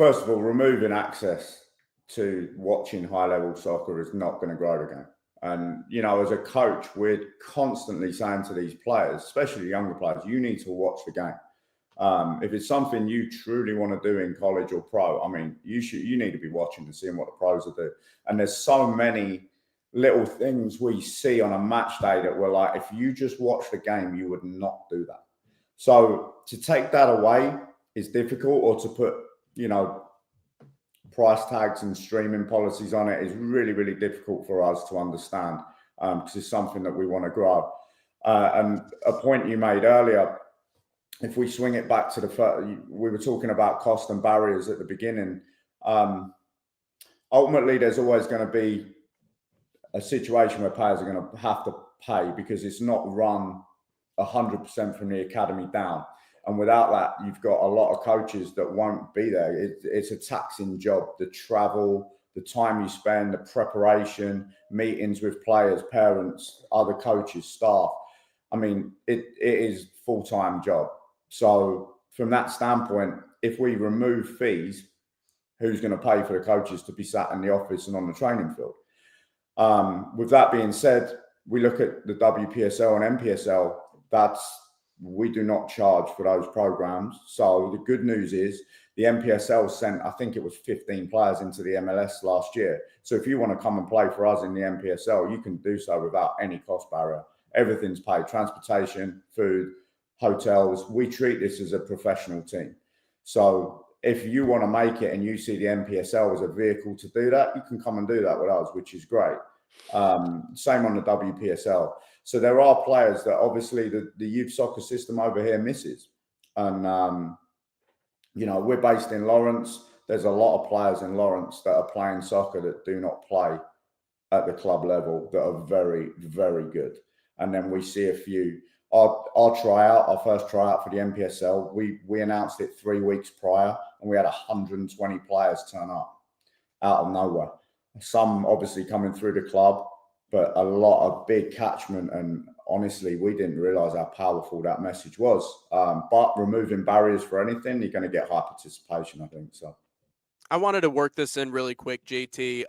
first of all, removing access to watching high-level soccer is not going to grow the game. And, as a coach, we're constantly saying to these players, especially younger players, you need to watch the game. If it's something you truly want to do in college or pro, you need to be watching and seeing what the pros are doing. And there's so many little things we see on a match day that we're like, if you just watch the game, you would not do that. So to take that away is difficult, or to put, price tags and streaming policies on it is really, really difficult for us to understand, because it's something that we want to grow. And a point you made earlier, if we swing it back to we were talking about cost and barriers at the beginning. Ultimately, there's always going to be a situation where players are going to have to pay, because it's not run 100% from the academy down. And without that, you've got a lot of coaches that won't be there. It's a taxing job. The travel, the time you spend, the preparation, meetings with players, parents, other coaches, staff. It is a full-time job. So from that standpoint, if we remove fees, who's going to pay for the coaches to be sat in the office and on the training field? With that being said, we look at the WPSL and MPSL. We do not charge for those programs. So the good news is the MPSL sent, I think it was 15 players into the MLS last year. So if you want to come and play for us in the MPSL, you can do so without any cost barrier. Everything's paid: transportation, food, hotels. We treat this as a professional team. So if you want to make it and you see the MPSL as a vehicle to do that, you can come and do that with us, which is great. Same on the WPSL. So there are players that obviously the youth soccer system over here misses. And, we're based in Lawrence. There's a lot of players in Lawrence that are playing soccer that do not play at the club level, that are very, very good. And then we see a few. Our first tryout for the MPSL, we announced it 3 weeks prior, and we had 120 players turn up out of nowhere. Some obviously coming through the club, but a lot of big catchment. And honestly, we didn't realize how powerful that message was. But removing barriers for anything, you're going to get high participation, I think. So I wanted to work this in really quick, JT.